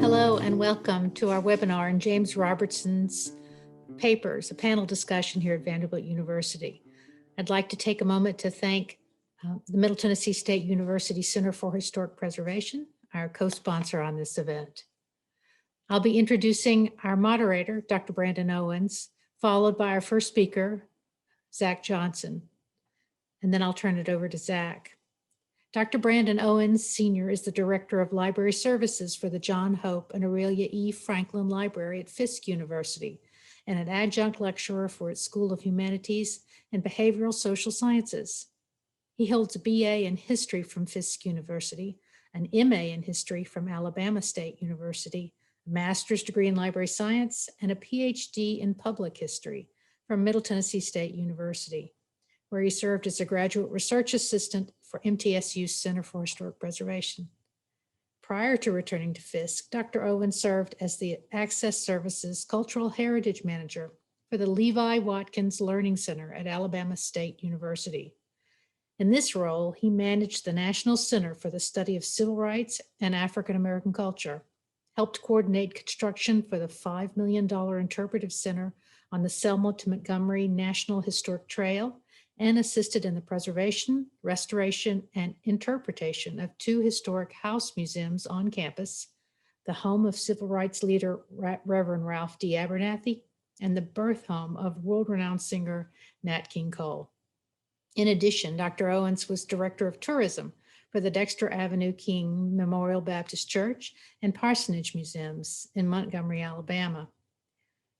Hello and welcome to our webinar on James Robertson's Papers, a panel discussion here at Vanderbilt University. I'd like to take a moment to thank the Middle Tennessee State University Center for Historic Preservation, our co-sponsor on this event. I'll be introducing our moderator, Dr. Brandon Owens, followed by our first speaker, Zach Johnson, and then I'll turn it over to Zach. Dr. Brandon Owens, Sr. is the Director of Library Services for the John Hope and Aurelia E. Franklin Library at Fisk University and an adjunct lecturer for its School of Humanities and Behavioral Social Sciences. He holds a BA in History from Fisk University, an MA in History from Alabama State University, a master's degree in Library Science, and a PhD in Public History from Middle Tennessee State University, where he served as a graduate research assistant for MTSU's Center for Historic Preservation. Prior to returning to Fisk, Dr. Owen served as the Access Services Cultural Heritage Manager for the Levi Watkins Learning Center at Alabama State University. In this role, he managed the National Center for the Study of Civil Rights and African American Culture, helped coordinate construction for the $5 million interpretive center on the Selma to Montgomery National Historic Trail, and assisted in the preservation, restoration, and interpretation of two historic house museums on campus, the home of civil rights leader Reverend Ralph D. Abernathy, and the birth home of world-renowned singer Nat King Cole. In addition, Dr. Owens was Director of Tourism for the Dexter Avenue King Memorial Baptist Church and Parsonage Museums in Montgomery, Alabama.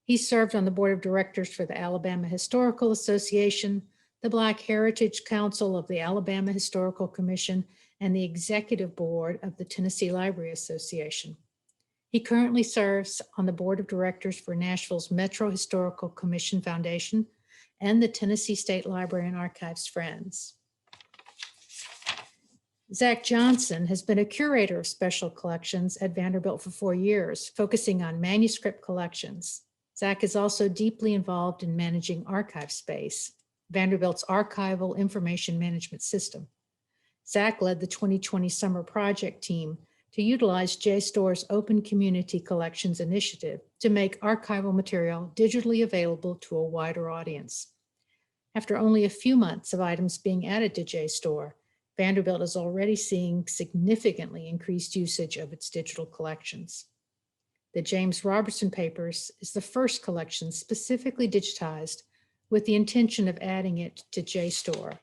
He served on the Board of Directors for the Alabama Historical Association, the Black Heritage Council of the Alabama Historical Commission, and the Executive Board of the Tennessee Library Association. He currently serves on the Board of Directors for Nashville's Metro Historical Commission Foundation and the Tennessee State Library and Archives Friends. Zach Johnson has been a curator of special collections at Vanderbilt for 4 years, focusing on manuscript collections. Zach is also deeply involved in managing archive space, Vanderbilt's archival information management system. Zach led the 2020 summer project team to utilize JSTOR's Open Community Collections initiative to make archival material digitally available to a wider audience. After only a few months of items being added to JSTOR, Vanderbilt is already seeing significantly increased usage of its digital collections. The James Robertson Papers is the first collection specifically digitized with the intention of adding it to JSTOR.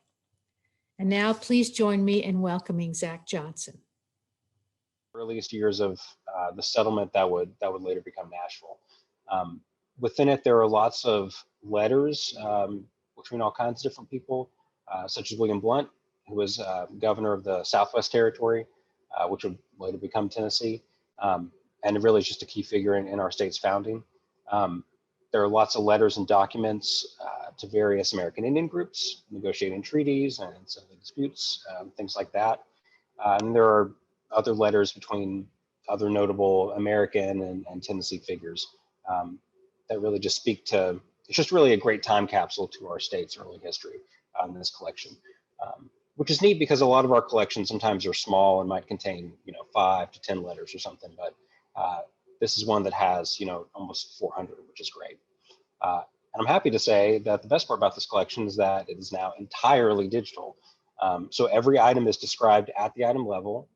And now please join me in welcoming Zach Johnson. Earliest years of the settlement that would later become Nashville. Within it, there are lots of letters between all kinds of different people, such as William Blount, who was governor of the Southwest Territory, which would later become Tennessee, and really is just a key figure in our state's founding. There are lots of letters and documents to various American Indian groups, negotiating treaties and settling disputes, things like that. And there are other letters between other notable American and Tennessee figures that really just speak to, it's just really a great time capsule to our state's early history in this collection, which is neat because a lot of our collections sometimes are small and might contain, 5 to 10 letters or something, but this is one that has, almost 400, which is great. And I'm happy to say that the best part about this collection is that it is now entirely digital. So every item is described at the item level,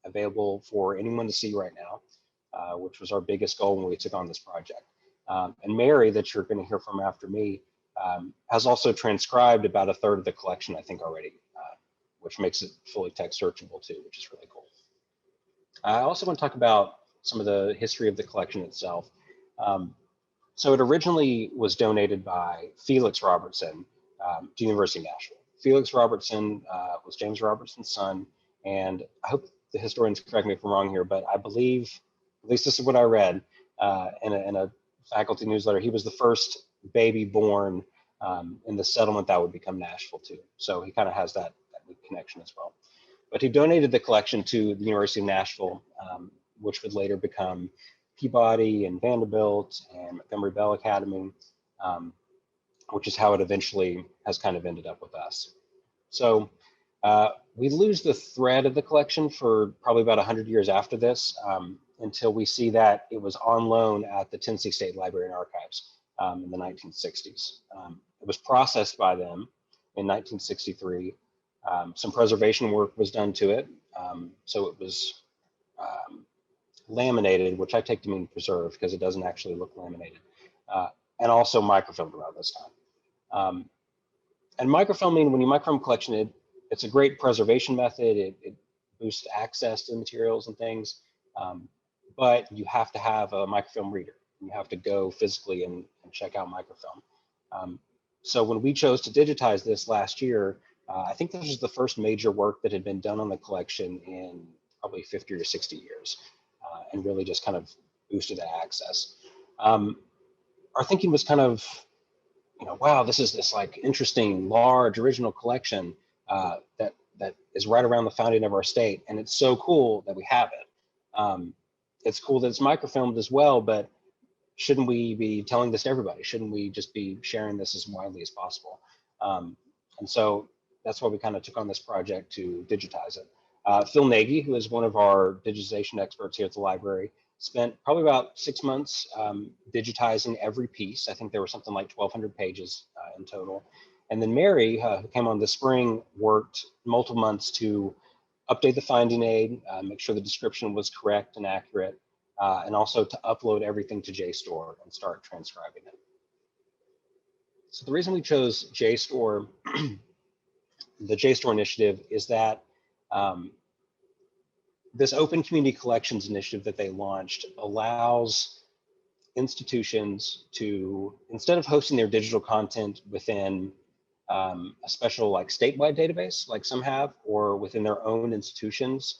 available for anyone to see right now, which was our biggest goal when we took on this project. And Mary, that you're going to hear from after me, has also transcribed about a third of the collection, I think, already, which makes it fully text searchable too, which is really cool. I also want to talk about some of the history of the collection itself. So it originally was donated by Felix Robertson to the University of Nashville. Felix Robertson was James Robertson's son, and I hope the historians correct me if I'm wrong here, but I believe, at least this is what I read in a faculty newsletter, he was the first baby born in the settlement that would become Nashville too. So he kind of has that connection as well. But he donated the collection to the University of Nashville, which would later become Peabody and Vanderbilt and Montgomery Bell Academy, which is how it eventually has kind of ended up with us. So we lose the thread of the collection for probably about 100 years after this, until we see that it was on loan at the Tennessee State Library and Archives in the 1960s. It was processed by them in 1963. Some preservation work was done to it. So it was laminated, which I take to mean preserved because it doesn't actually look laminated, and also microfilmed around this time. And microfilming, when you microfilm collection, it's a great preservation method. It boosts access to the materials and things, but you have to have a microfilm reader. You have to go physically and check out microfilm. So when we chose to digitize this last year, I think this was the first major work that had been done on the collection in probably 50 or 60 years, and really just kind of boosted that access. Our thinking was kind of, wow, this is this like interesting, large, original collection that is right around the founding of our state, and it's so cool that we have it. It's cool that it's microfilmed as well, but shouldn't we be telling this to everybody? Shouldn't we just be sharing this as widely as possible? And so that's why we kind of took on this project to digitize it. Phil Nagy, who is one of our digitization experts here at the library, spent probably about 6 months digitizing every piece. I think there were something like 1,200 pages in total. And then Mary, who came on this spring, worked multiple months to update the finding aid, make sure the description was correct and accurate, and also to upload everything to JSTOR and start transcribing it. So the reason we chose JSTOR, the JSTOR initiative, is that this Open Community Collections initiative that they launched allows institutions to, instead of hosting their digital content within a special like statewide database, like some have, or within their own institutions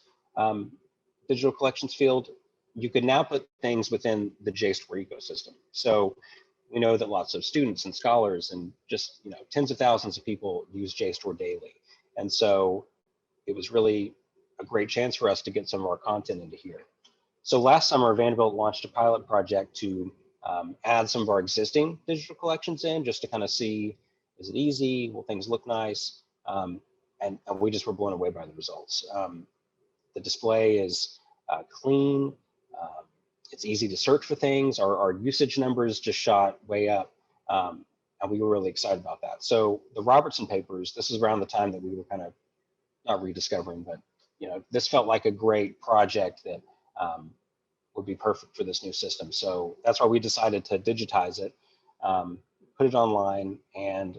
digital collections field, you could now put things within the JSTOR ecosystem. So we know that lots of students and scholars and just tens of thousands of people use JSTOR daily. And so it was really a great chance for us to get some of our content into here. So last summer, Vanderbilt launched a pilot project to add some of our existing digital collections in, just to kind of see, is it easy? Will things look nice? And we just were blown away by the results. The display is clean. It's easy to search for things. Our usage numbers just shot way up. And we were really excited about that. So the Robertson Papers, this is around the time that we were kind of not rediscovering, but this felt like a great project that would be perfect for this new system. So that's why we decided to digitize it, put it online. And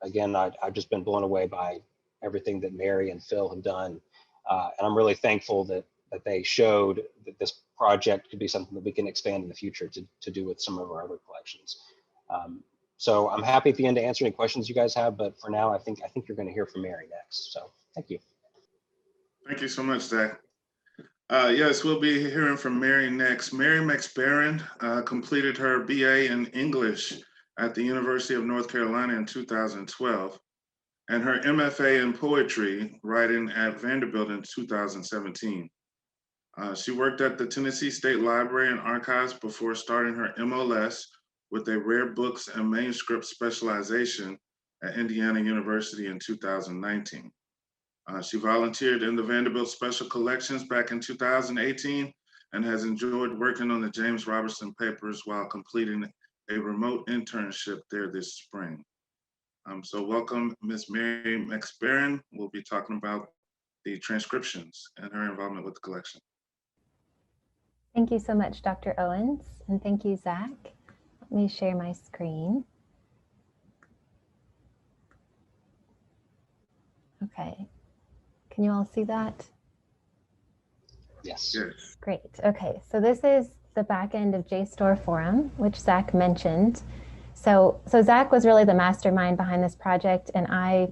again, I've just been blown away by everything that Mary and Phil have done. And I'm really thankful that they showed that this project could be something that we can expand in the future to do with some of our other collections. So I'm happy at the end to answer any questions you guys have, but for now, I think you're going to hear from Mary next. So thank you. Thank you so much, Zach. Yes, we'll be hearing from Mary next. Mary McSparren completed her BA in English at the University of North Carolina in 2012, and her MFA in poetry writing at Vanderbilt in 2017. She worked at the Tennessee State Library and Archives before starting her MLS with a rare books and manuscript specialization at Indiana University in 2019. She volunteered in the Vanderbilt Special Collections back in 2018 and has enjoyed working on the James Robertson Papers while completing a remote internship there this spring. So welcome, Ms. Mary McSparren. We'll be talking about the transcriptions and her involvement with the collection. Thank you so much, Dr. Owens, and thank you, Zach. Let me share my screen. Okay, can you all see that? Yes. Great. Okay, so this is the back end of JSTOR Forum, which Zach mentioned. So Zach was really the mastermind behind this project, and I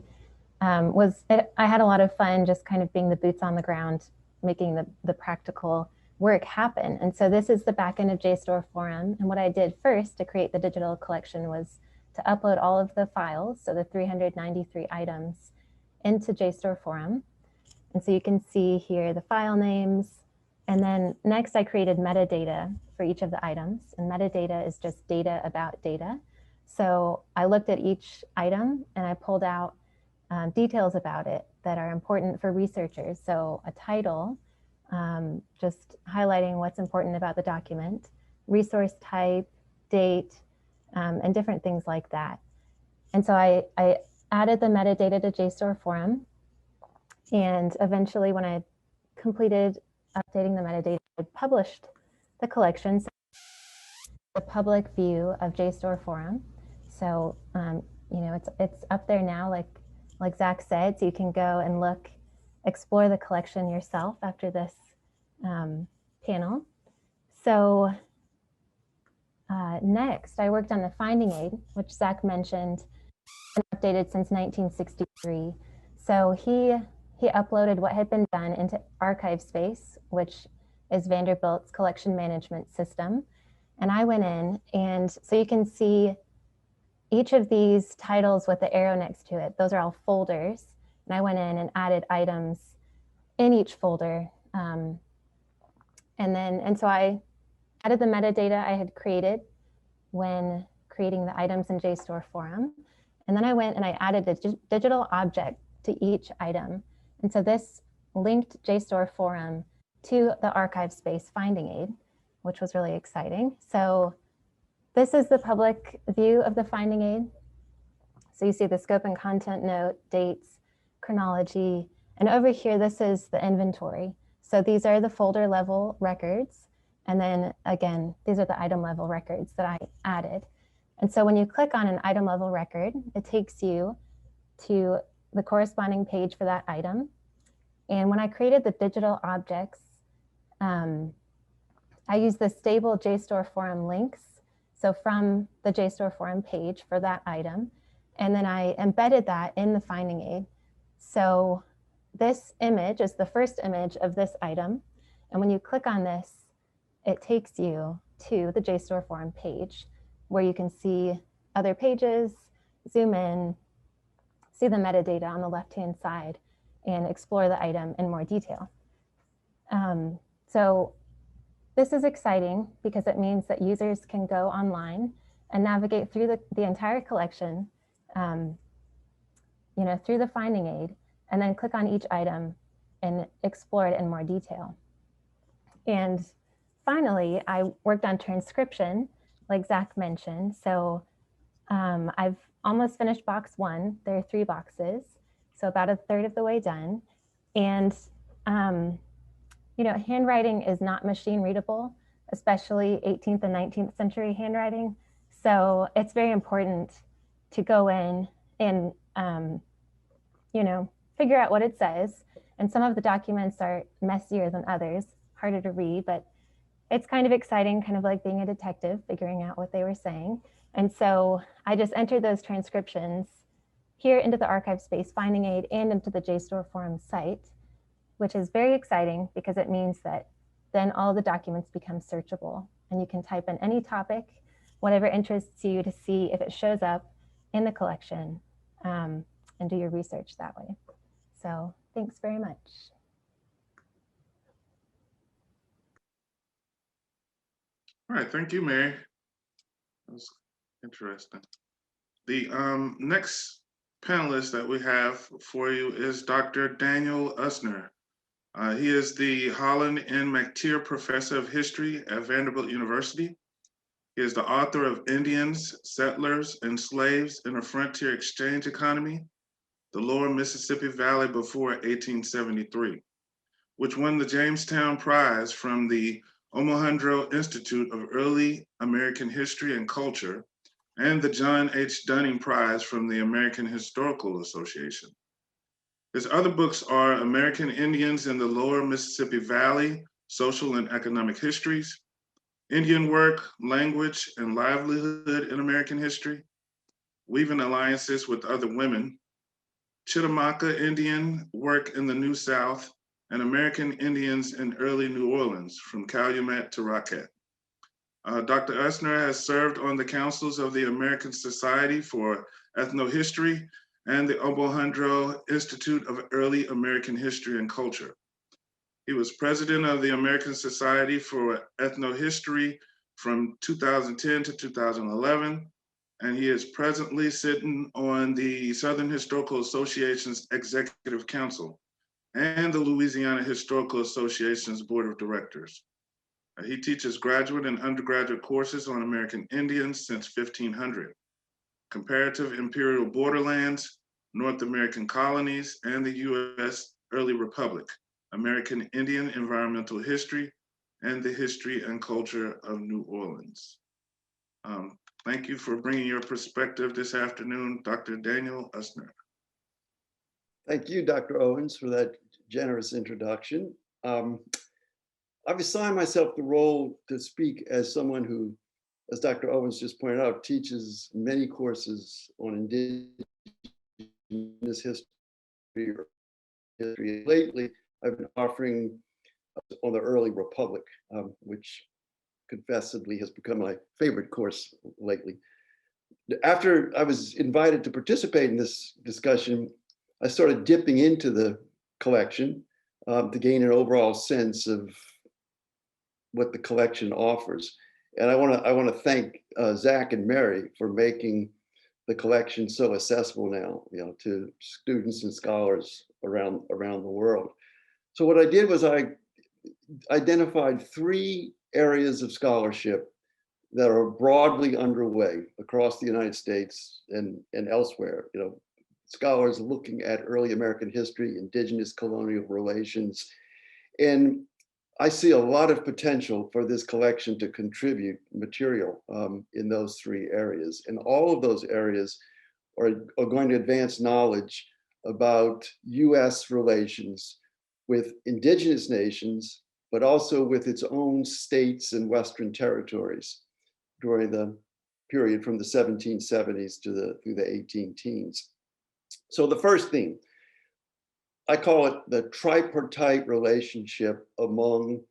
had a lot of fun just kind of being the boots on the ground, making the practical work happen. And so this is the back end of JSTOR Forum. And what I did first to create the digital collection was to upload all of the files, so the 393 items, into JSTOR Forum. And so you can see here the file names. And then next I created metadata for each of the items. And metadata is just data about data. So I looked at each item and I pulled out details about it that are important for researchers. So a title, just highlighting what's important about the document, resource type, date, and different things like that. And so I added the metadata to JSTOR Forum. And eventually when I completed updating the metadata, I published the collections, the public view of JSTOR Forum. So, you know, it's up there now, like Zach said, so you can go and look, explore the collection yourself after this panel. So next, I worked on the finding aid, which Zach mentioned, and updated since 1963. So he uploaded what had been done into ArchiveSpace, which is Vanderbilt's collection management system. And I went in, and so you can see each of these titles with the arrow next to it. Those are all folders. And I went in and added items in each folder. And so I added the metadata I had created when creating the items in JSTOR Forum. And then I went and I added a digital object to each item. And so this linked JSTOR Forum to the ArchiveSpace finding aid, which was really exciting. So this is the public view of the finding aid. So you see the scope and content note, dates, chronology, and over here, this is the inventory. So these are the folder level records. And then again, these are the item level records that I added. And so when you click on an item level record, it takes you to the corresponding page for that item. And when I created the digital objects, I used the stable JSTOR Forum links. So from the JSTOR Forum page for that item, and then I embedded that in the finding aid. So this image is the first image of this item. And when you click on this, it takes you to the JSTOR Forum page where you can see other pages, zoom in, see the metadata on the left-hand side, and explore the item in more detail. So this is exciting because it means that users can go online and navigate through the entire collection, you know, through the finding aid, and then click on each item and explore it in more detail. And finally, I worked on transcription, like Zach mentioned. So I've almost finished box 1. There are 3 boxes, so about a third of the way done. And you know, handwriting is not machine readable, especially 18th and 19th century handwriting. So it's very important to go in and, you know, figure out what it says. And some of the documents are messier than others, harder to read, but it's kind of exciting, kind of like being a detective, figuring out what they were saying. And so I just entered those transcriptions here into the ArchiveSpace finding aid and into the JSTOR Forum site, which is very exciting because it means that then all the documents become searchable and you can type in any topic, whatever interests you, to see if it shows up in the collection, and do your research that way. So thanks very much. All right, thank you, Mary. That was interesting. The next panelist that we have for you is Dr. Daniel Usner. He is the Holland and McTeer Professor of History at Vanderbilt University. He is the author of Indians, Settlers, and Slaves in a Frontier Exchange Economy, the Lower Mississippi Valley Before 1873, which won the Jamestown Prize from the Omohundro Institute of Early American History and Culture and the John H. Dunning Prize from the American Historical Association. His other books are American Indians in the Lower Mississippi Valley, Social and Economic Histories, Indian Work, Language, and Livelihood in American History, Weaving Alliances with Other Women, Chickamauga Indian Work in the New South, and American Indians in Early New Orleans, from Calumet to Rockett. Dr. Usner has served on the councils of the American Society for Ethnohistory and the Omohundro Institute of Early American History and Culture. He was president of the American Society for Ethnohistory from 2010 to 2011, and he is presently sitting on the Southern Historical Association's Executive Council and the Louisiana Historical Association's Board of Directors. He teaches graduate and undergraduate courses on American Indians since 1500, comparative imperial borderlands, North American colonies, and the U.S. early republic, American Indian environmental history, and the history and culture of New Orleans. Thank you for bringing your perspective this afternoon, Dr. Daniel Usner. Thank you, Dr. Owens, for that generous introduction. I've assigned myself the role to speak as someone who, as Dr. Owens just pointed out, teaches many courses on indigenous history. Lately, I've been offering on the early republic, which confessedly has become my favorite course lately. After I was invited to participate in this discussion, I started dipping into the collection to gain an overall sense of what the collection offers. And I want to thank Zach and Mary for making the collection so accessible now, to students and scholars around the world. So what I did was I identified 3 areas of scholarship that are broadly underway across the United States and elsewhere. Scholars looking at early American history, indigenous colonial relations. And I see a lot of potential for this collection to contribute material in those 3 areas. And all of those areas are going to advance knowledge about US relations with indigenous nations, but also with its own states and Western territories during the period from the 1770s through the 18 teens. So the first thing, I call it the tripartite relationship among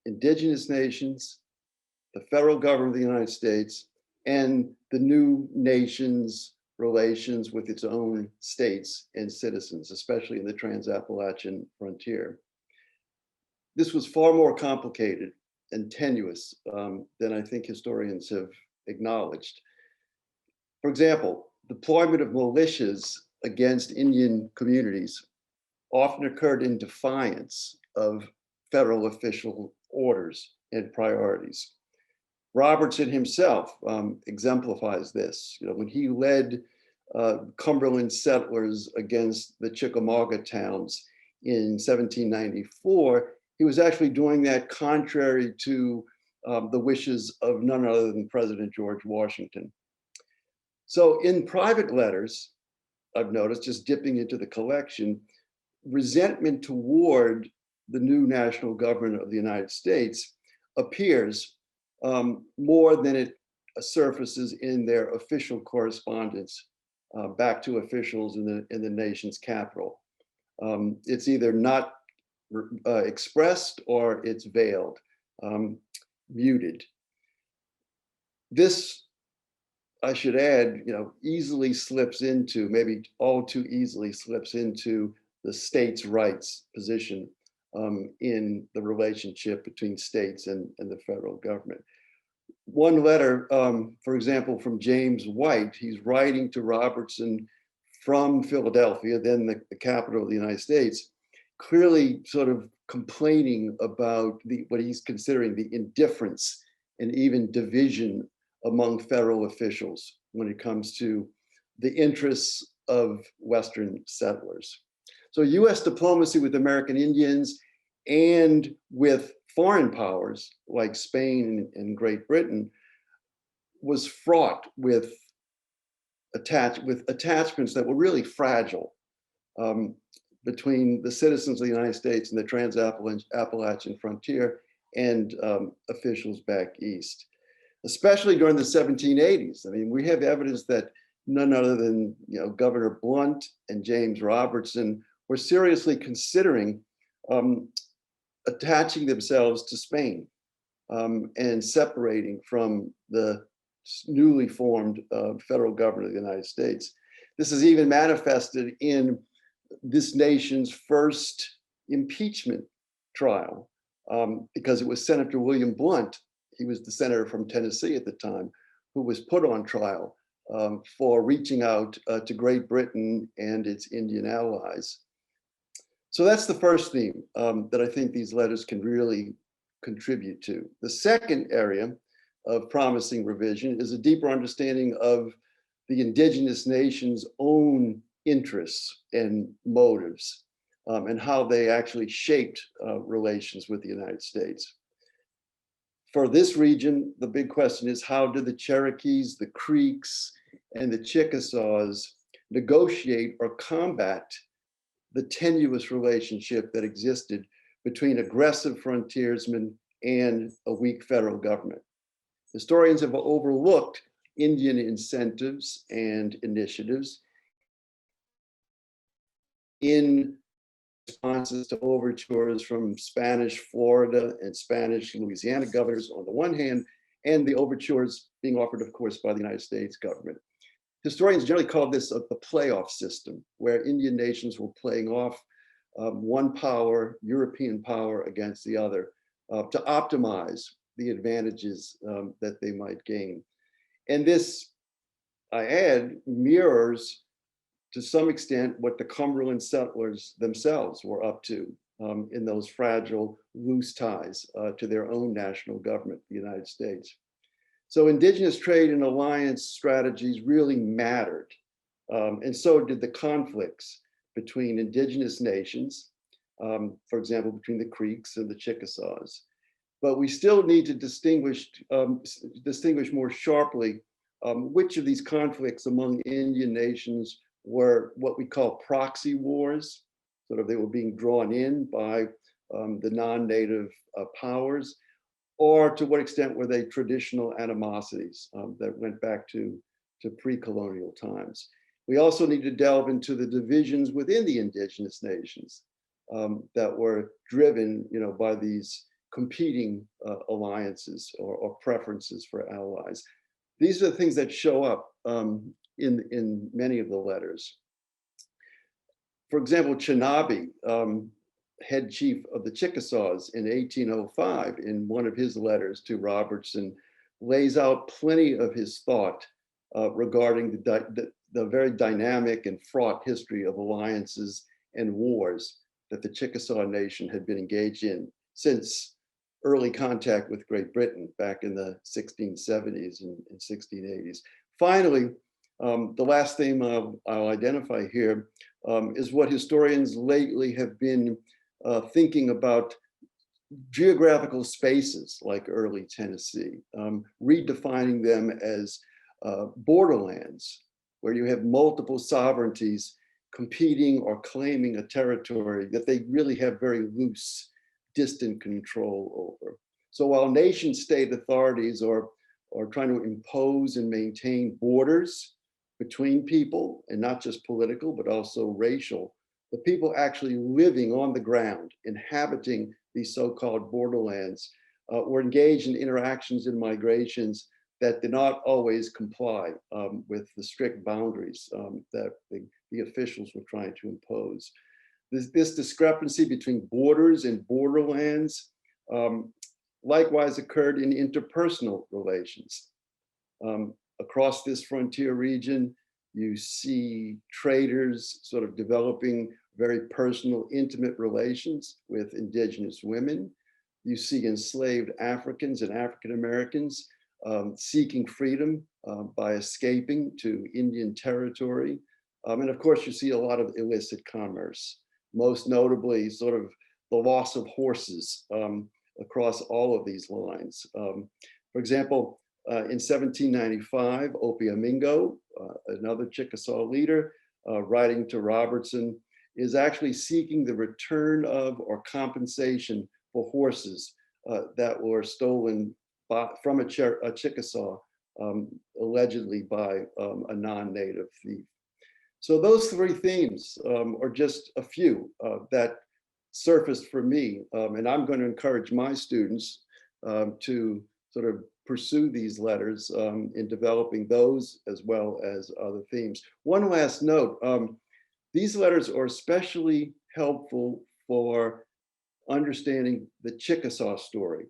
indigenous nations, the federal government of the United States, and the new nation's relations with its own states and citizens, especially in the Trans-Appalachian frontier. This was far more complicated and tenuous than I think historians have acknowledged. For example, deployment of militias against Indian communities often occurred in defiance of federal official orders and priorities. Robertson himself exemplifies this. When he led Cumberland settlers against the Chickamauga towns in 1794, he was actually doing that contrary to the wishes of none other than President George Washington. So in private letters, I've noticed, just dipping into the collection, resentment toward the new national government of the United States appears more than it surfaces in their official correspondence back to officials in the nation's capital. It's either not expressed or it's veiled, muted. This, I should add, easily slips into, maybe all too easily slips into the states' rights position in the relationship between states and the federal government. One letter, for example, from James White, he's writing to Robertson from Philadelphia, then the capital of the United States, clearly sort of complaining about what he's considering the indifference and even division among federal officials when it comes to the interests of Western settlers. So US diplomacy with American Indians and with foreign powers like Spain and Great Britain was fraught with attachments that were really fragile between the citizens of the United States and the Trans-Appalachian frontier and officials back east, especially during the 1780s. I mean, we have evidence that none other than Governor Blunt and James Robertson were seriously considering attaching themselves to Spain and separating from the newly formed federal government of the United States. This is even manifested in this nation's first impeachment trial, because it was Senator William Blunt, he was the senator from Tennessee at the time, who was put on trial for reaching out to Great Britain and its Indian allies. So that's the first theme that I think these letters can really contribute to. The second area of promising revision is a deeper understanding of the indigenous nations' own interests and motives, and how they actually shaped relations with the United States. For this region, the big question is, how did the Cherokees, the Creeks, and the Chickasaws negotiate or combat the tenuous relationship that existed between aggressive frontiersmen and a weak federal government? Historians have overlooked Indian incentives and initiatives in responses to overtures from Spanish Florida and Spanish Louisiana governors on the one hand, and the overtures being offered, of course, by the United States government. Historians generally call this the playoff system, where Indian nations were playing off one power, European power, against the other to optimize the advantages that they might gain. And this, I add, mirrors to some extent what the Cumberland settlers themselves were up to in those fragile, loose ties to their own national government, the United States. So indigenous trade and alliance strategies really mattered. And so did the conflicts between indigenous nations, for example, between the Creeks and the Chickasaws. But we still need to distinguish more sharply which of these conflicts among Indian nations were what we call proxy wars. Sort of they were being drawn in by the non-native powers, or to what extent were they traditional animosities that went back to pre-colonial times. We also need to delve into the divisions within the indigenous nations that were driven, by these competing alliances or preferences for allies. These are the things that show up in many of the letters. For example, Chinabe, head chief of the Chickasaws in 1805, in one of his letters to Robertson, lays out plenty of his thought regarding the very dynamic and fraught history of alliances and wars that the Chickasaw Nation had been engaged in since early contact with Great Britain back in the 1670s and 1680s. Finally, the last theme I'll identify here is what historians lately have been thinking about: geographical spaces like early Tennessee, redefining them as borderlands, where you have multiple sovereignties competing or claiming a territory that they really have very loose, distant control over. So while nation state authorities are trying to impose and maintain borders between people, and not just political, but also racial, the people actually living on the ground, inhabiting these so-called borderlands, were engaged in interactions and migrations that did not always comply with the strict boundaries that the officials were trying to impose. This discrepancy between borders and borderlands likewise occurred in interpersonal relations. Across this frontier region, you see traders sort of developing very personal, intimate relations with indigenous women. You see enslaved Africans and African Americans seeking freedom by escaping to Indian territory. And of course, you see a lot of illicit commerce, most notably sort of the loss of horses across all of these lines. For example, in 1795, Opeamingo, another Chickasaw leader, writing to Robertson, is actually seeking the return of or compensation for horses that were stolen from a Chickasaw, allegedly by a non-native thief. So those three themes are just a few that surfaced for me, and I'm going to encourage my students to sort of pursue these letters in developing those as well as other themes. One last note, these letters are especially helpful for understanding the Chickasaw story.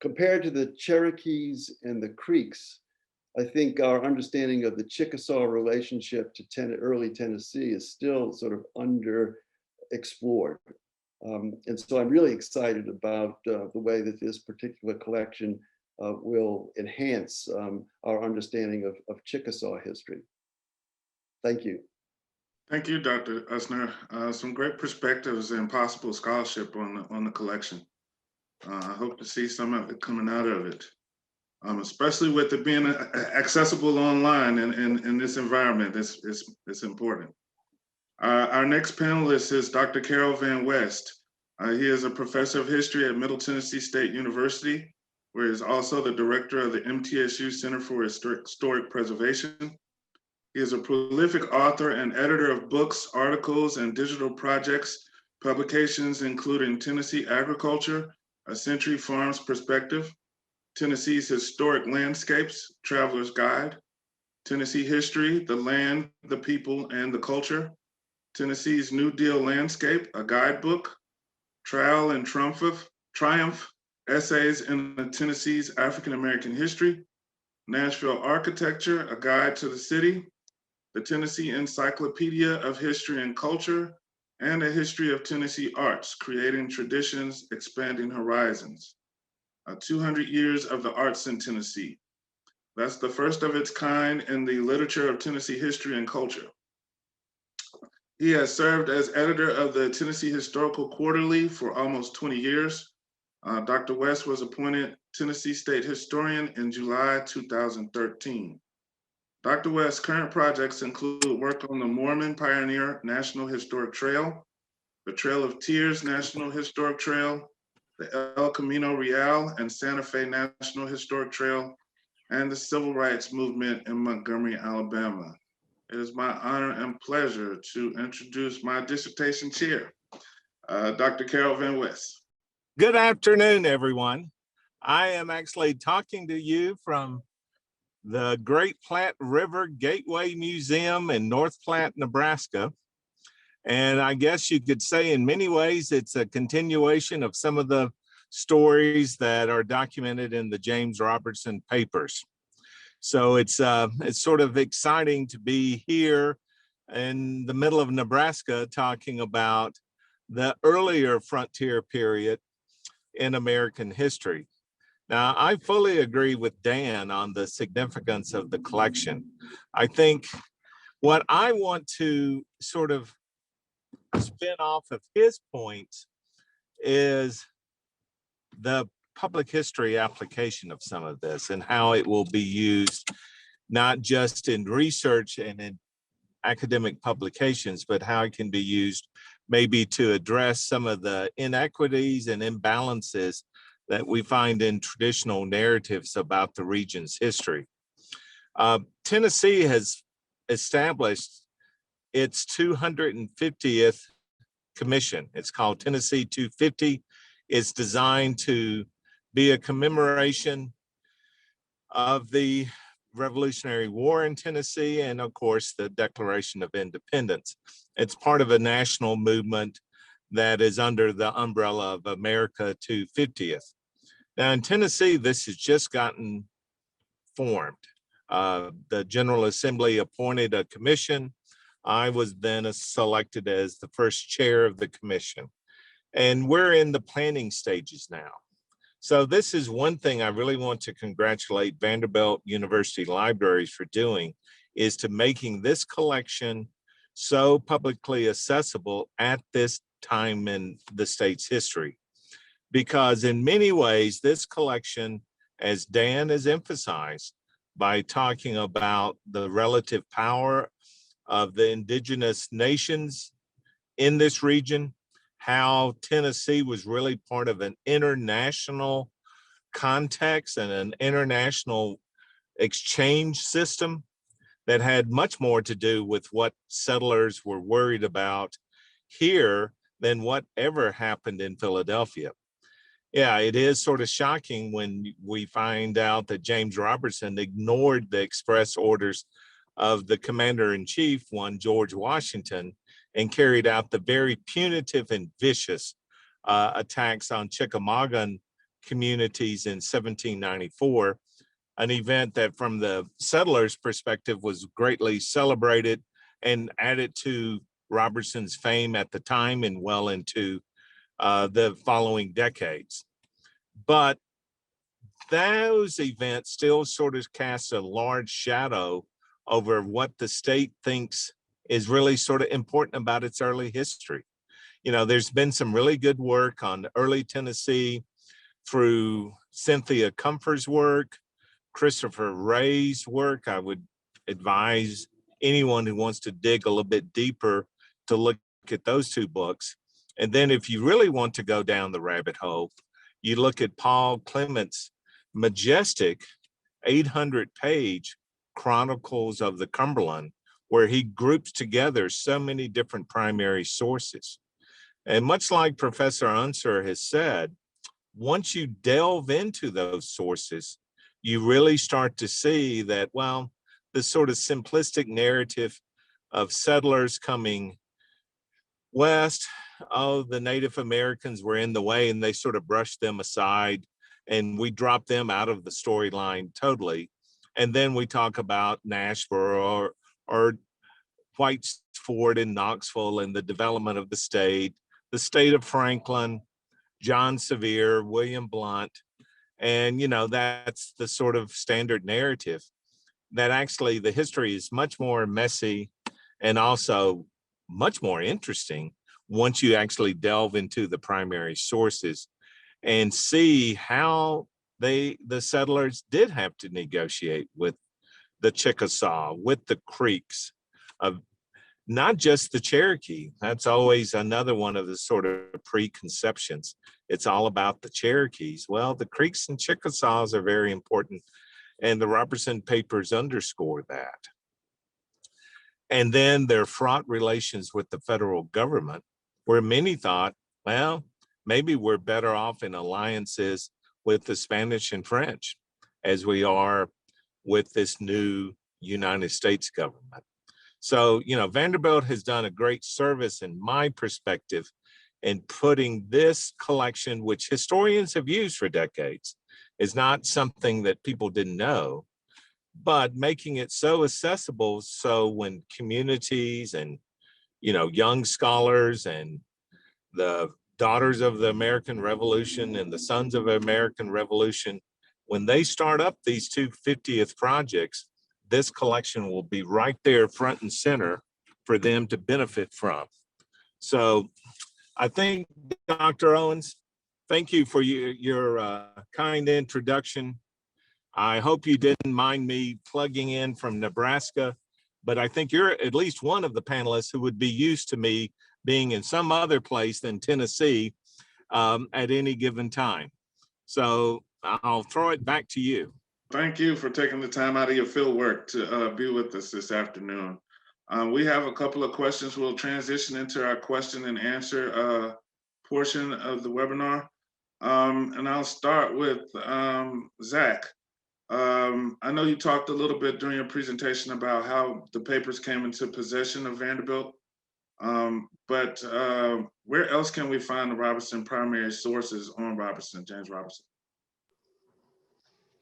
Compared to the Cherokees and the Creeks, I think our understanding of the Chickasaw relationship to early Tennessee is still sort of underexplored. And so I'm really excited about the way that this particular collection will enhance our understanding of Chickasaw history. Thank you. Thank you, Dr. Usner. Some great perspectives and possible scholarship on the collection. I hope to see some of it coming out of it, especially with it being accessible online in this environment. It's important. Our next panelist is Dr. Carol Van West. He is a professor of history at Middle Tennessee State University, where he is also the director of the MTSU Center for Historic Preservation. He is a prolific author and editor of books, articles, and digital projects, publications including Tennessee Agriculture, A Century Farm's Perspective, Tennessee's Historic Landscapes, Traveler's Guide, Tennessee History, The Land, the People, and the Culture, Tennessee's New Deal Landscape, a guidebook, Trial and Triumph, Essays in Tennessee's African American History, Nashville Architecture, a Guide to the City, the Tennessee Encyclopedia of History and Culture, and a History of Tennessee Arts, Creating Traditions, Expanding Horizons. 200 Years of the Arts in Tennessee. That's the first of its kind in the literature of Tennessee history and culture. He has served as editor of the Tennessee Historical Quarterly for almost 20 years. Dr. West was appointed Tennessee State Historian in July 2013. Dr. West's current projects include work on the Mormon Pioneer National Historic Trail, the Trail of Tears National Historic Trail, the El Camino Real and Santa Fe National Historic Trail, and the Civil Rights Movement in Montgomery, Alabama. It is my honor and pleasure to introduce my dissertation chair, Dr. Carol Van West. Good afternoon, everyone. I am actually talking to you from the Great Platte River Gateway Museum in North Platte, Nebraska. And I guess you could say in many ways, it's a continuation of some of the stories that are documented in the James Robertson Papers. So it's sort of exciting to be here in the middle of Nebraska talking about the earlier frontier period in American history. Now, I fully agree with Dan on the significance of the collection. I think what I want to sort of spin off of his points is the public history application of some of this and how it will be used, not just in research and in academic publications, but how it can be used maybe to address some of the inequities and imbalances that we find in traditional narratives about the region's history. Tennessee has established its 250th commission. It's called Tennessee 250. It's designed to be a commemoration of the Revolutionary War in Tennessee and, of course, the Declaration of Independence. It's part of a national movement that is under the umbrella of America 250th. Now, in Tennessee, this has just gotten formed. The General Assembly appointed a commission. I was then selected as the first chair of the commission. And we're in the planning stages now. So this is one thing I really want to congratulate Vanderbilt University Libraries for doing, is to making this collection so publicly accessible at this time in the state's history. Because in many ways, this collection, as Dan has emphasized, by talking about the relative power of the indigenous nations in this region, how Tennessee was really part of an international context and an international exchange system that had much more to do with what settlers were worried about here than whatever happened in Philadelphia. Yeah, it is sort of shocking when we find out that James Robertson ignored the express orders of the commander-in-chief, one George Washington, and carried out the very punitive and vicious attacks on Chickamaugan communities in 1794, an event that from the settlers' perspective was greatly celebrated and added to Robertson's fame at the time and well into the following decades. But those events still sort of cast a large shadow over what the state thinks is really sort of important about its early history. You know, there's been some really good work on early Tennessee through Cynthia Comfort's work, Christopher Ray's work. I would advise anyone who wants to dig a little bit deeper to look at those two books. And then if you really want to go down the rabbit hole, you look at Paul Clement's majestic 800-page Chronicles of the Cumberland, where he groups together so many different primary sources. And much like Professor Unser has said, once you delve into those sources, you really start to see that, well, the sort of simplistic narrative of settlers coming west, oh, the Native Americans were in the way and they sort of brushed them aside and we dropped them out of the storyline totally. And then we talk about Nashville or White's Ford in Knoxville and the development of the state of Franklin, John Sevier, William Blount. And, you know, that's the sort of standard narrative that actually the history is much more messy and also much more interesting once you actually delve into the primary sources and see how the settlers did have to negotiate with the Chickasaw, with the Creeks, of not just the Cherokee. That's always another one of the sort of preconceptions. It's all about the Cherokees. Well, the Creeks and Chickasaws are very important, and the Robertson Papers underscore that. And then their fraught relations with the federal government, where many thought, well, maybe we're better off in alliances with the Spanish and French as we are with this new United States government. So, you know, Vanderbilt has done a great service in my perspective in putting this collection, which historians have used for decades, is not something that people didn't know, but making it so accessible so when communities and, you know, young scholars and the daughters of the American Revolution and the sons of the American Revolution, when they start up these two 50th projects, this collection will be right there front and center for them to benefit from. So I think, Dr. Owens, thank you for your kind introduction. I hope you didn't mind me plugging in from Nebraska, but I think you're at least one of the panelists who would be used to me being in some other place than Tennessee at any given time. So I'll throw it back to you. Thank you for taking the time out of your field work to be with us this afternoon. We have a couple of questions. We'll transition into our question and answer portion of the webinar. And I'll start with Zach. I know you talked a little bit during your presentation about how the papers came into possession of Vanderbilt, but where else can we find the Robertson primary sources on Robertson, James Robertson?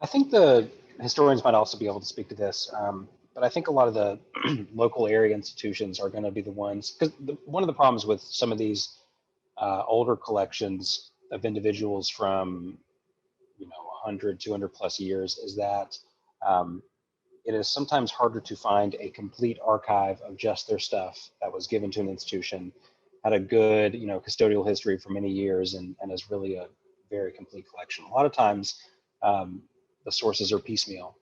I think the historians might also be able to speak to this, but I think a lot of the local area institutions are going to be the ones, because one of the problems with some of these older collections of individuals from, you know, 100, 200 plus years is that it is sometimes harder to find a complete archive of just their stuff that was given to an institution, had a good, you know, custodial history for many years, and is really a very complete collection. A lot of times, the sources are piecemeal,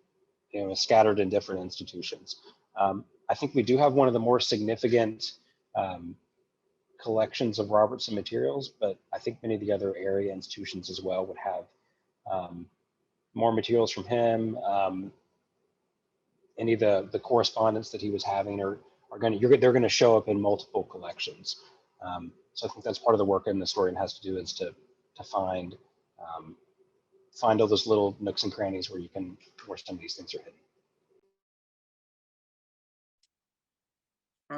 you know, scattered in different institutions. I think we do have one of the more significant collections of Robertson materials, but I think many of the other area institutions as well would have more materials from him. Any of the correspondence that he was having they're going to show up in multiple collections. So I think that's part of the work an historian has to do, is to find all those little nooks and crannies where some of these things are hidden.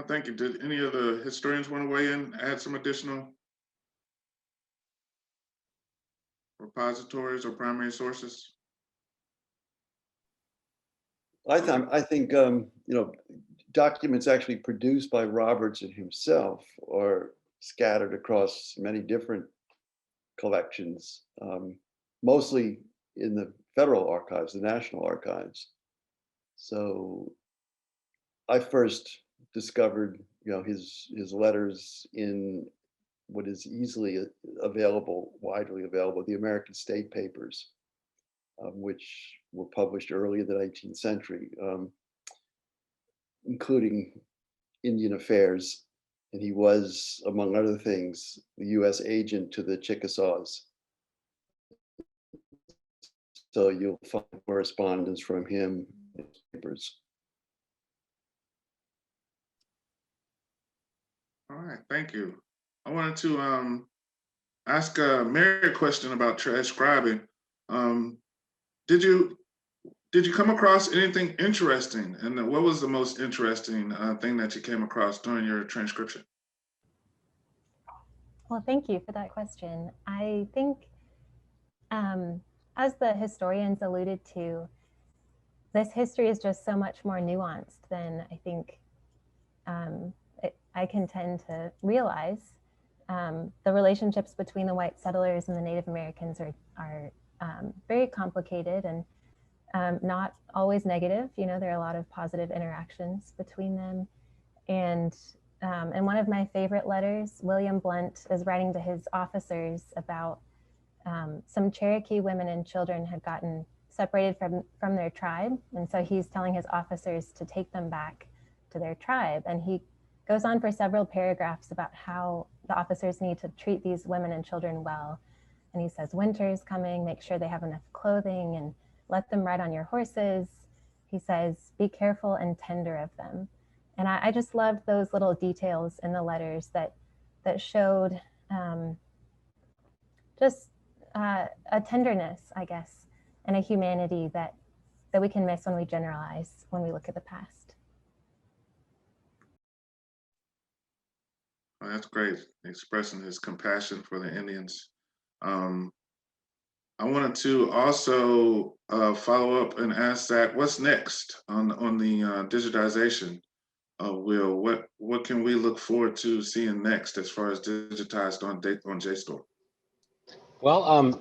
Thank you. Did any of the historians want to weigh in, add some additional repositories or primary sources? I think documents actually produced by Robertson himself are scattered across many different collections, mostly in the federal archives, the National Archives. So I first discovered, his letters in what is easily available, widely available, the American State Papers, which were published early in the 19th century, including Indian Affairs. And he was, among other things, the US agent to the Chickasaws. So you'll find correspondence from him in his papers. All right, thank you. I wanted to ask Mary a question about transcribing. Did you come across anything interesting? And what was the most interesting thing that you came across during your transcription? Well, thank you for that question. I think, as the historians alluded to, this history is just so much more nuanced than I think I can tend to realize. The relationships between the white settlers and the Native Americans are very complicated and not always negative. There are a lot of positive interactions between them. And in one of my favorite letters, William Blount is writing to his officers about some Cherokee women and children had gotten separated from their tribe. And so he's telling his officers to take them back to their tribe. And he goes on for several paragraphs about how the officers need to treat these women and children well. And he says, winter is coming, make sure they have enough clothing and let them ride on your horses. He says, be careful and tender of them. And I just loved those little details in the letters that showed just a tenderness, I guess, and a humanity that we can miss when we generalize, when we look at the past. Oh, that's great, expressing his compassion for the Indians. I wanted to also follow up and ask Zach, what's next on the digitization? Will, what can we look forward to seeing next as far as digitized on JSTOR? Well,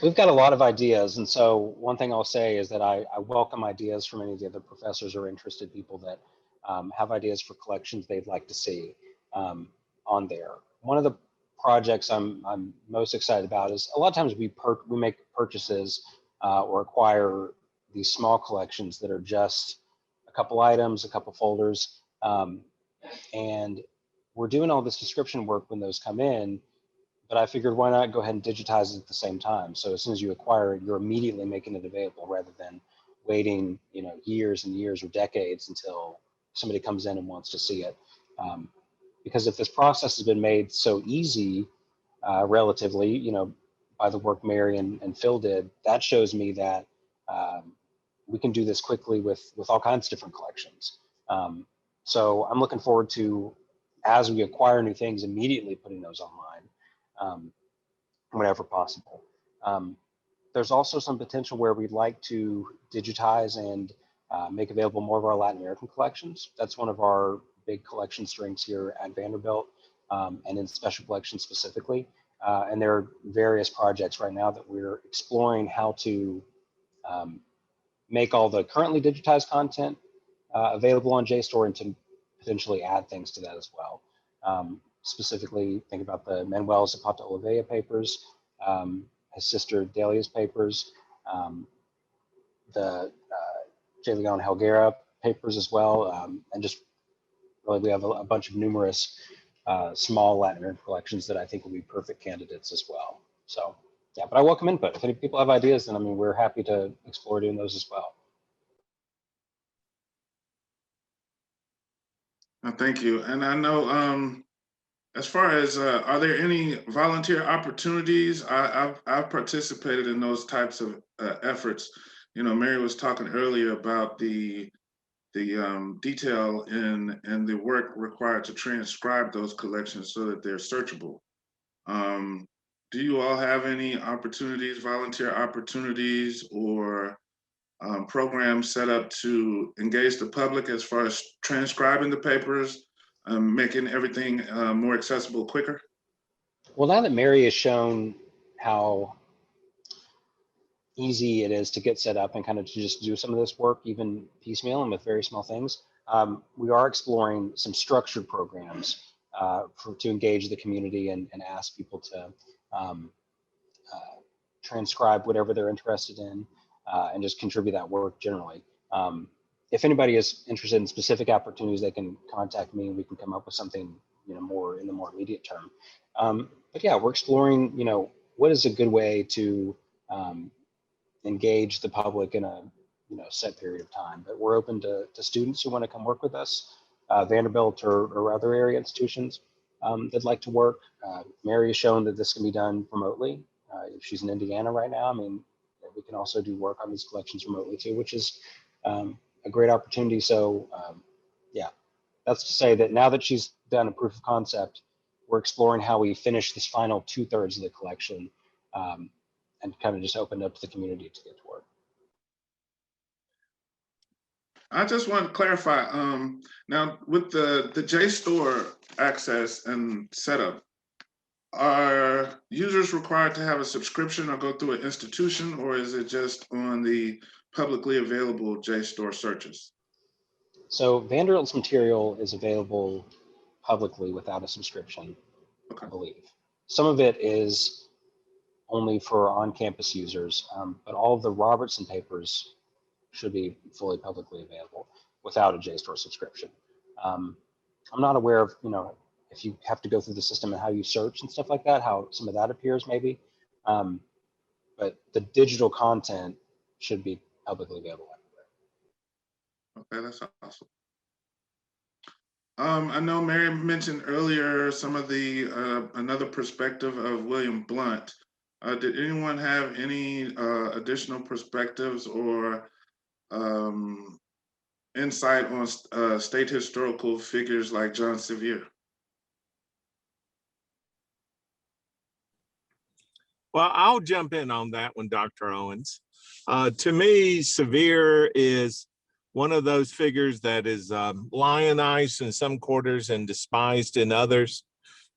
we've got a lot of ideas. And so one thing I'll say is that I welcome ideas from any of the other professors or interested people that have ideas for collections they'd like to see on there. One of the projects I'm most excited about is a lot of times we make purchases or acquire these small collections that are just a couple items, a couple folders, and we're doing all this description work when those come in, but I figured why not go ahead and digitize it at the same time. So as soon as you acquire it, you're immediately making it available rather than waiting, years and years or decades until somebody comes in and wants to see it. Because if this process has been made so easy, relatively, by the work Mary and Phil did, that shows me that we can do this quickly with all kinds of different collections. So I'm looking forward to, as we acquire new things, immediately putting those online, whenever possible. There's also some potential where we'd like to digitize and make available more of our Latin American collections. That's one of our big collection strengths here at Vanderbilt, and in special collections specifically. And there are various projects right now that we're exploring how to make all the currently digitized content available on JSTOR and to potentially add things to that as well. Specifically, think about the Manuel Zapata Olivella papers, his sister Delia's papers, the J. Leon Helguera papers as well, and just really we have a bunch of numerous small Latin American collections that I think will be perfect candidates as well. So yeah, but I welcome input. If any people have ideas, then we're happy to explore doing those as well. Thank you. And I know, as far as, are there any volunteer opportunities? I've participated in those types of efforts. Mary was talking earlier about the detail in the work required to transcribe those collections so that they're searchable. Do you all have any opportunities, volunteer opportunities, or programs set up to engage the public as far as transcribing the papers, making everything more accessible quicker? Well, now that Mary has shown how easy it is to get set up and kind of to just do some of this work, even piecemeal and with very small things, we are exploring some structured programs to engage the community and ask people to transcribe whatever they're interested in and just contribute that work generally. If anybody is interested in specific opportunities, they can contact me and we can come up with something, more in the more immediate term. But yeah, we're exploring, what is a good way to engage the public in a set period of time. But we're open to students who want to come work with us, Vanderbilt or other area institutions that'd like to work. Mary has shown that this can be done remotely. If she's in Indiana right now, we can also do work on these collections remotely too, which is a great opportunity. So yeah, that's to say that now that she's done a proof of concept, we're exploring how we finish this final 2/3 of the collection and kind of just opened up to the community to get to work. I just want to clarify, now with the JSTOR access and setup, are users required to have a subscription or go through an institution, or is it just on the publicly available JSTOR searches? So Vanderbilt's material is available publicly without a subscription, Okay. I believe. Some of it is only for on-campus users, but all of the Robertson papers should be fully publicly available without a JSTOR subscription. I'm not aware of, if you have to go through the system and how you search and stuff like that, how some of that appears maybe. But the digital content should be publicly available everywhere. Okay, that's awesome. I know Mary mentioned earlier some of the another perspective of William Blount. Did anyone have any additional perspectives or insight on state historical figures like John Sevier? Well, I'll jump in on that one, Dr. Owens. To me, Sevier is one of those figures that is lionized in some quarters and despised in others.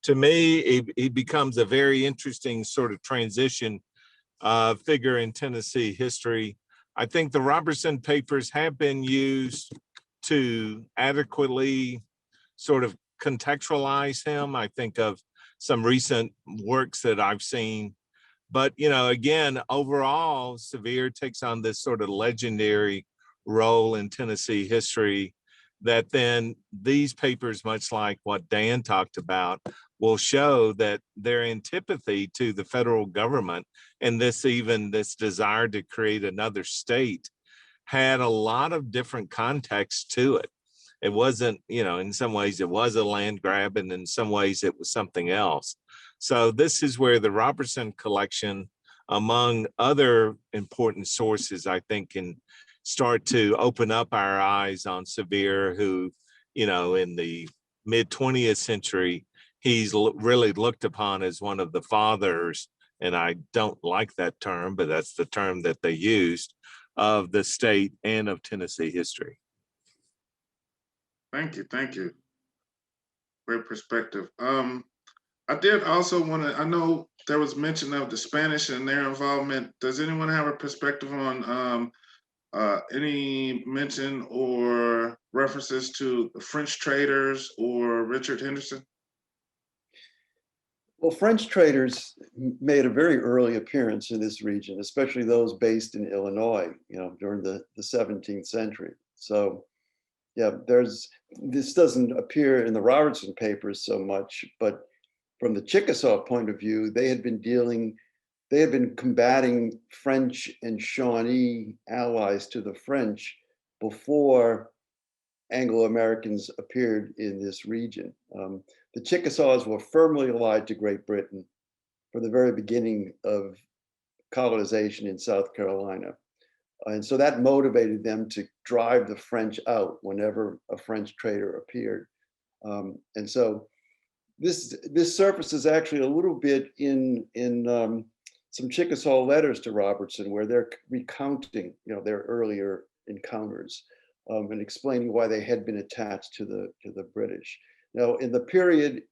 To me, he becomes a very interesting sort of transition figure in Tennessee history. I think the Robertson Papers have been used to adequately sort of contextualize him. I think of some recent works that I've seen. But, again, overall, Sevier takes on this sort of legendary role in Tennessee history that then these papers, much like what Dan talked about, will show that their antipathy to the federal government and this desire to create another state had a lot of different contexts to it. It wasn't, in some ways it was a land grab, and in some ways it was something else. So this is where the Robertson collection, among other important sources, I think can start to open up our eyes on Sevier, who, in the mid 20th century, he's really looked upon as one of the fathers, and I don't like that term, but that's the term that they used, of the state and of Tennessee history. Thank you. Great perspective. I did also want to, I know there was mention of the Spanish and their involvement. Does anyone have a perspective on any mention or references to the French traders or Richard Henderson? Well, French traders made a very early appearance in this region, especially those based in Illinois, during the 17th century. So yeah, this doesn't appear in the Robertson Papers so much, but from the Chickasaw point of view, they had been combating French and Shawnee allies to the French before Anglo-Americans appeared in this region. The Chickasaws were firmly allied to Great Britain from the very beginning of colonization in South Carolina. And so that motivated them to drive the French out whenever a French trader appeared. And so this surfaces actually a little bit in some Chickasaw letters to Robertson where they're recounting, their earlier encounters and explaining why they had been attached to the British. Now, in the period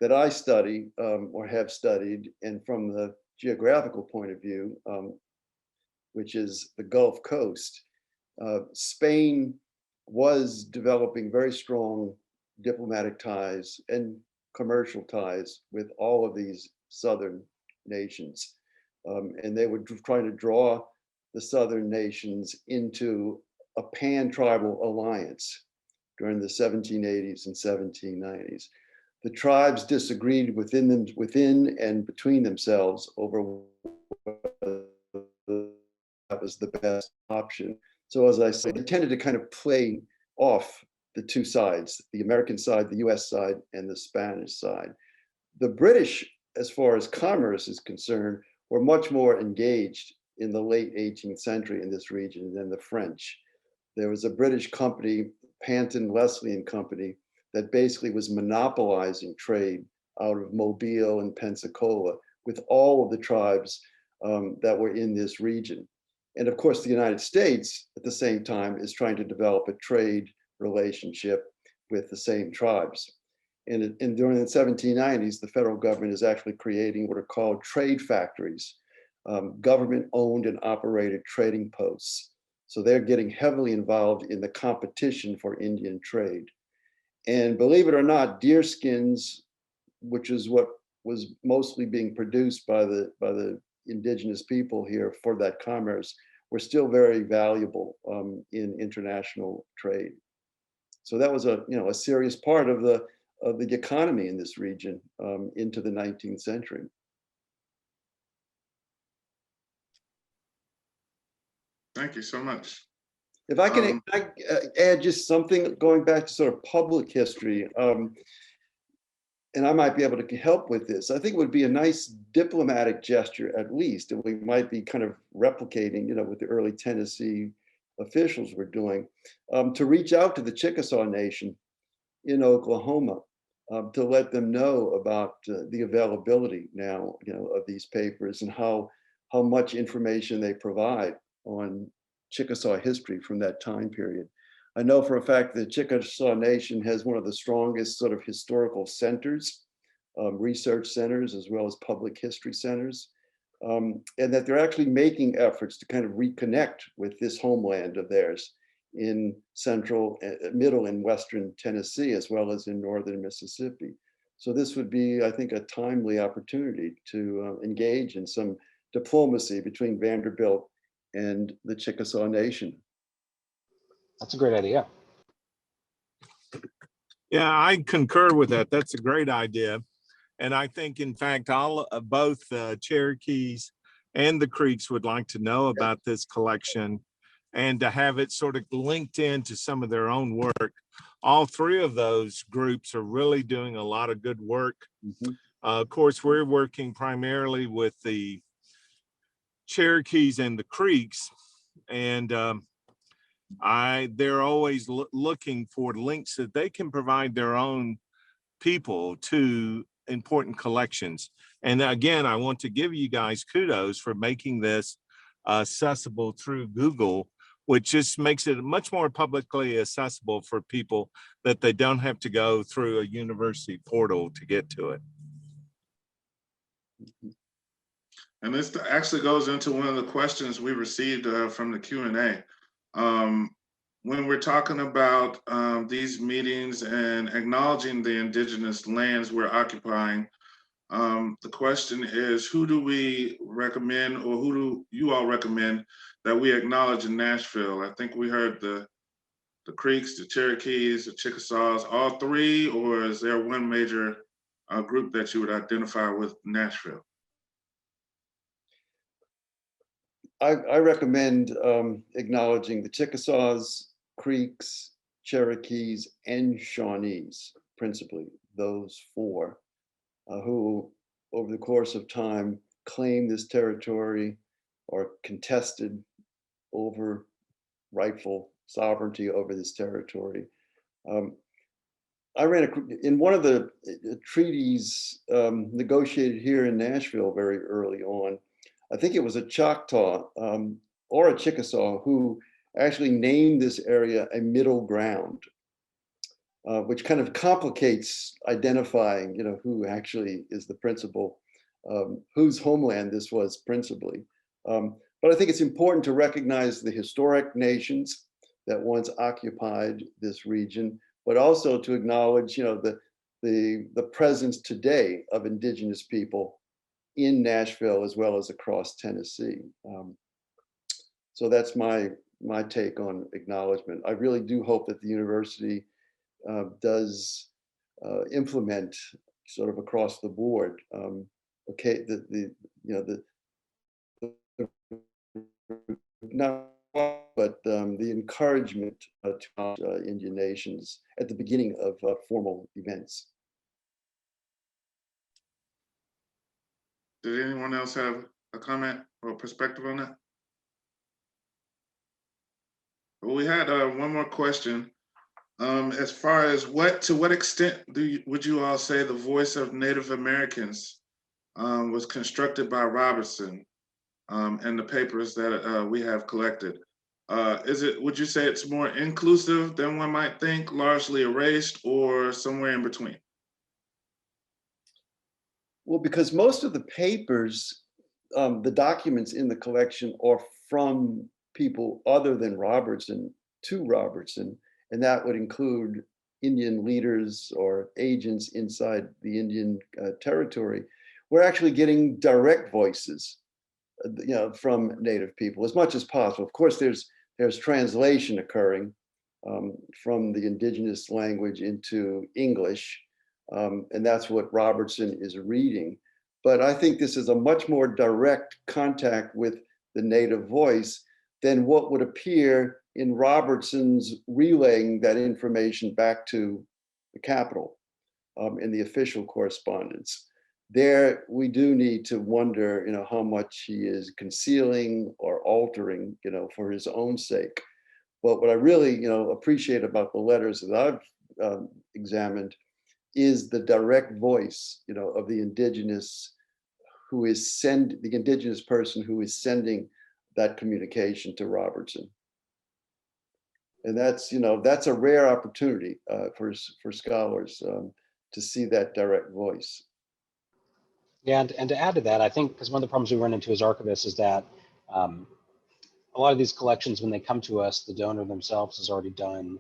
that I study or have studied, and from the geographical point of view, which is the Gulf Coast, Spain was developing very strong diplomatic ties and commercial ties with all of these southern nations. And they were trying to draw the southern nations into a pan-tribal alliance during the 1780s and 1790s. The tribes disagreed within and between themselves over whether that was the best option. So as I said, they tended to kind of play off the two sides, the American side, the US side, and the Spanish side. The British, as far as commerce is concerned, were much more engaged in the late 18th century in this region than the French. There was a British company, Panton, Leslie and Company, that basically was monopolizing trade out of Mobile and Pensacola with all of the tribes that were in this region. And of course, the United States at the same time is trying to develop a trade relationship with the same tribes. And during the 1790s, the federal government is actually creating what are called trade factories, government-owned and operated trading posts. So they're getting heavily involved in the competition for Indian trade. And believe it or not, deer skins, which is what was mostly being produced by the indigenous people here for that commerce, were still very valuable in international trade. So that was a serious part of the economy in this region into the 19th century. Thank you so much. If I can add just something going back to sort of public history, and I might be able to help with this. I think it would be a nice diplomatic gesture, at least, and we might be kind of replicating, what the early Tennessee officials were doing, to reach out to the Chickasaw Nation in Oklahoma, to let them know about the availability now, of these papers and how much information they provide on Chickasaw history from that time period. I know for a fact that the Chickasaw Nation has one of the strongest sort of historical centers, research centers, as well as public history centers, and that they're actually making efforts to kind of reconnect with this homeland of theirs in central, middle, and western Tennessee, as well as in northern Mississippi. So this would be, I think, a timely opportunity to engage in some diplomacy between Vanderbilt and the Chickasaw Nation. That's a great idea. Yeah, I concur with that. That's a great idea. And I think, in fact, both Cherokees and the Creeks would like to know about this collection and to have it sort of linked into some of their own work. All three of those groups are really doing a lot of good work. Mm-hmm. Of course, we're working primarily with the Cherokees and the Creeks, and they're always looking for links that they can provide their own people to important collections. And again, I want to give you guys kudos for making this accessible through Google, which just makes it much more publicly accessible for people, that they don't have to go through a university portal to get to it. And this actually goes into one of the questions we received from the Q&A. When we're talking about these meetings and acknowledging the indigenous lands we're occupying, the question is, who do we recommend, or who do you all recommend that we acknowledge in Nashville? I think we heard the Creeks, the Cherokees, the Chickasaws, all three, or is there one major group that you would identify with Nashville? I recommend acknowledging the Chickasaws, Creeks, Cherokees, and Shawnees, principally those four, who over the course of time claimed this territory or contested over rightful sovereignty over this territory. I ran in one of the treaties negotiated here in Nashville very early on. I think it was a Choctaw or a Chickasaw who actually named this area a middle ground, which kind of complicates identifying, who actually is the principal, whose homeland this was principally. But I think it's important to recognize the historic nations that once occupied this region, but also to acknowledge, the presence today of indigenous people in Nashville as well as across Tennessee. So that's my take on acknowledgement. I really do hope that the university does implement sort of across the board. Okay, not, but the encouragement to Indian nations at the beginning of formal events. Did anyone else have a comment or perspective on that? Well, we had one more question. As far as to what extent would you all say the voice of Native Americans was constructed by Robertson and the papers that we have collected? Would you say it's more inclusive than one might think, largely erased, or somewhere in between? Well, because most of the papers, the documents in the collection are from people other than Robertson to Robertson, and that would include Indian leaders or agents inside the Indian territory. We're actually getting direct voices, from Native people as much as possible. Of course, there's translation occurring from the indigenous language into English, and that's what Robertson is reading. But I think this is a much more direct contact with the Native voice than what would appear in Robertson's relaying that information back to the Capitol in the official correspondence. There, we do need to wonder, how much he is concealing or altering, for his own sake. But what I really, appreciate about the letters that I've examined is the direct voice, of the indigenous the indigenous person who is sending that communication to Robertson. And that's a rare opportunity for scholars to see that direct voice. Yeah, and to add to that, I think, because one of the problems we run into as archivists is that a lot of these collections, when they come to us, the donor themselves has already done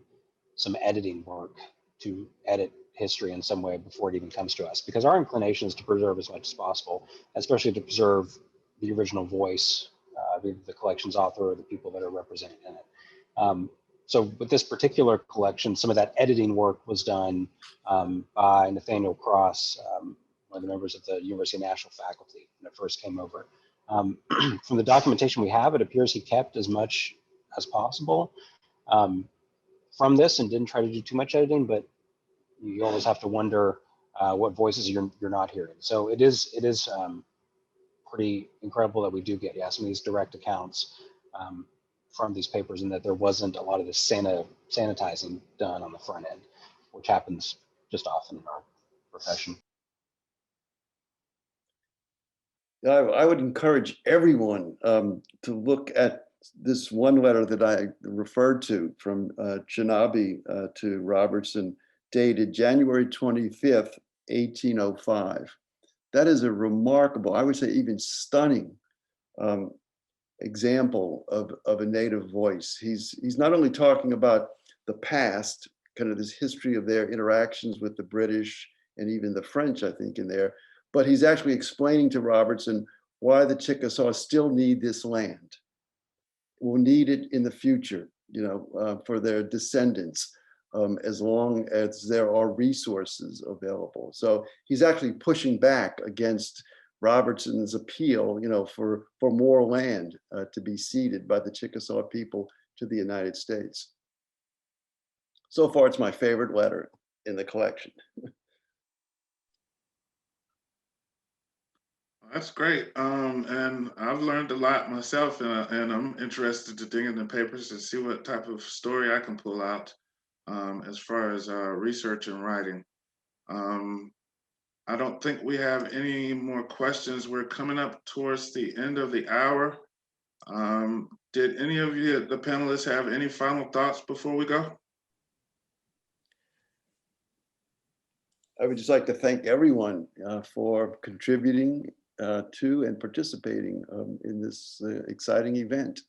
some editing work to edit history in some way before it even comes to us, because our inclination is to preserve as much as possible, especially to preserve the original voice, the collection's author or the people that are represented in it. So with this particular collection, some of that editing work was done by Nathaniel Cross, one of the members of the University of Nashville faculty when it first came over. From the documentation we have, it appears he kept as much as possible from this and didn't try to do too much editing, but you always have to wonder what voices you're not hearing. So it is pretty incredible that we do get, some of these direct accounts from these papers, and that there wasn't a lot of this sanitizing done on the front end, which happens just often in our profession. I would encourage everyone to look at this one letter that I referred to from Chinabi to Robertson, dated January 25th, 1805. That is a remarkable, I would say even stunning example of a Native voice. He's not only talking about the past, kind of this history of their interactions with the British and even the French, I think, in there, but he's actually explaining to Robertson why the Chickasaw still need this land, will need it in the future, for their descendants, as long as there are resources available. So he's actually pushing back against Robertson's appeal, for more land to be ceded by the Chickasaw people to the United States. So far, it's my favorite letter in the collection. That's great. And I've learned a lot myself, and I'm interested to dig in the papers and see what type of story I can pull out as far as research and writing. I don't think we have any more questions. We're coming up towards the end of the hour. Did any of you, the panelists, have any final thoughts before we go? I would just like to thank everyone for contributing to and participating in this exciting event.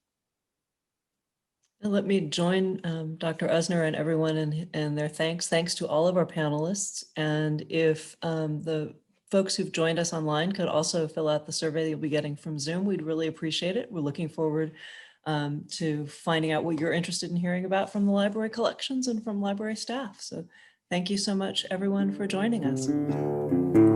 And let me join Dr. Usner and everyone in their thanks. Thanks to all of our panelists. And if the folks who've joined us online could also fill out the survey that you'll be getting from Zoom, we'd really appreciate it. We're looking forward to finding out what you're interested in hearing about from the library collections and from library staff. So thank you so much, everyone, for joining us.